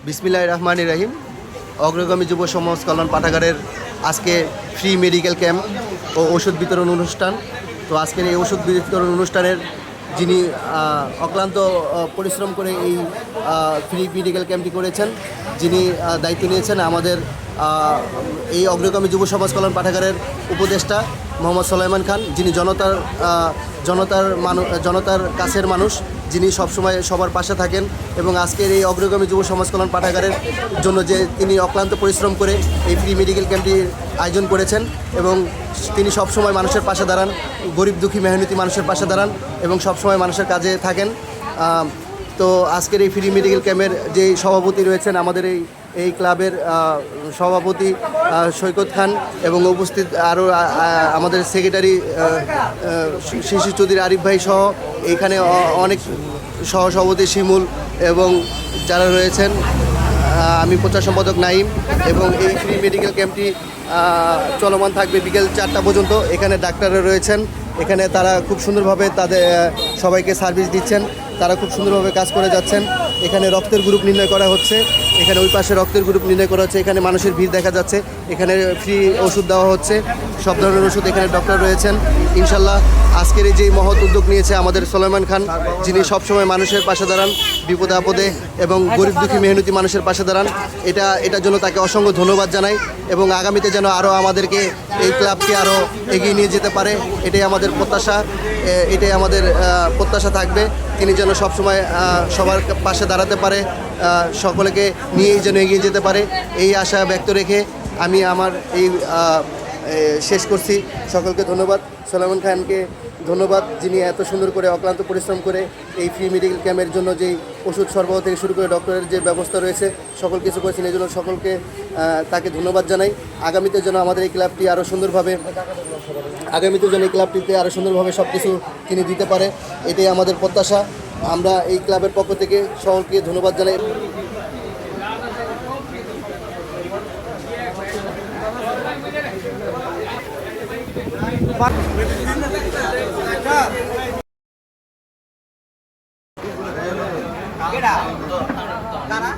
বিসমিল্লাহির রহমানির রহিম। অগ্রগামী যুব সমাজ কল্যাণ পাঠাগারের আজকে ফ্রি মেডিকেল ক্যাম্প ও ওষুধ বিতরণ অনুষ্ঠান। তো আজকের এই ওষুধ বিতরণ অনুষ্ঠানের যিনি অক্লান্ত পরিশ্রম করে এই ফ্রি মেডিকেল ক্যাম্পটি করেছেন, যিনি দায়িত্ব নিয়েছেন আমাদের এই অগ্রগামী যুব সমাজ কল্যাণ পাঠাগারের উপদেষ্টা মোহাম্মদ সোলাইমান খান, যিনি জনতার কাছের মানুষ, যিনি সবসময় সবার পাশে থাকেন। এবং আজকের এই অগ্রগামী যুব সমাজ কল্যাণ পাঠাগারের জন্য যে তিনি অক্লান্ত পরিশ্রম করে এই ফ্রি মেডিকেল ক্যাম্পটির আয়োজন করেছেন এবং তিনি সবসময় মানুষের পাশে দাঁড়ান, গরিব দুঃখী মেহনতি মানুষের পাশে দাঁড়ান এবং সবসময় মানুষের কাজে থাকেন। তো আজকের এই ফ্রি মেডিকেল ক্যাম্পের যে সভাপতি রয়েছেন আমাদের এই ক্লাবের সভাপতি সৈকত খান এবং উপস্থিত আরও আমাদের সেক্রেটারি শিশু চৌধুরী আরিফ ভাই সহ এইখানে অনেক সহসভাপতি শিমুল এবং যারা রয়েছেন, আমি প্রচার সম্পাদক নাইম। এবং এই ফ্রি মেডিকেল ক্যাম্পটি চলমান থাকবে বিকেল 4টা পর্যন্ত। এখানে ডাক্তাররা রয়েছেন, এখানে তারা খুব সুন্দরভাবে তাদের সবাইকে সার্ভিস দিচ্ছেন, তারা খুব সুন্দরভাবে কাজ করে যাচ্ছেন। এখানে রক্তের গ্রুপ নির্ণয় করা হচ্ছে, এখানে ওই পাশে রক্তের গ্রুপ নির্ণয় করা হচ্ছে, এখানে মানুষের ভিড় দেখা যাচ্ছে, এখানে ফ্রি ওষুধ দেওয়া হচ্ছে, সব ধরনের ওষুধ, এখানে ডক্টর রয়েছেন। ইনশাল্লাহ আজকের এই যে মহৎ উদ্যোগ নিয়েছে আমাদের সোলাইমান খান, যিনি সবসময় মানুষের পাশে দাঁড়ান বিপদে আপদে এবং গরিব দুঃখী মেহনতি মানুষের পাশে দাঁড়ান, এটার জন্য তাকে অসংখ্য ধন্যবাদ জানাই। এবং আগামীতে যেন আরও আমাদেরকে এই ক্লাবকে আরও এগিয়ে নিয়ে যেতে পারে, এটাই আমাদের প্রত্যাশা, এটাই আমাদের প্রত্যাশা থাকবে। তিনি যেন সবসময় সবার পাশে দাঁড়াতে পারে, সকলকে নিয়েই যেন এগিয়ে যেতে পারে, এই আশা ব্যক্ত রেখে আমি আমার এই শেষ করছি। সকলকে ধন্যবাদ, সোলাইমান খানকে ধন্যবাদ, যিনি এত সুন্দর করে অক্লান্ত পরিশ্রম করে এই ফ্রি মেডিকেল ক্যাম্পের জন্য যেই ওষুধ সরবরাহ থেকে শুরু করে ডক্টরের যে ব্যবস্থা রয়েছে সকল কিছু করেছেন, এই জন্য সকলকে তাকে ধন্যবাদ জানাই। আগামীতে যেন আমাদের এই ক্লাবটি আরও সুন্দরভাবে সব কিছু তিনি দিতে পারে, এটাই আমাদের প্রত্যাশা। আমরা এই ক্লাবের পক্ষ থেকে সকলকে ধন্যবাদ জানাই। কারা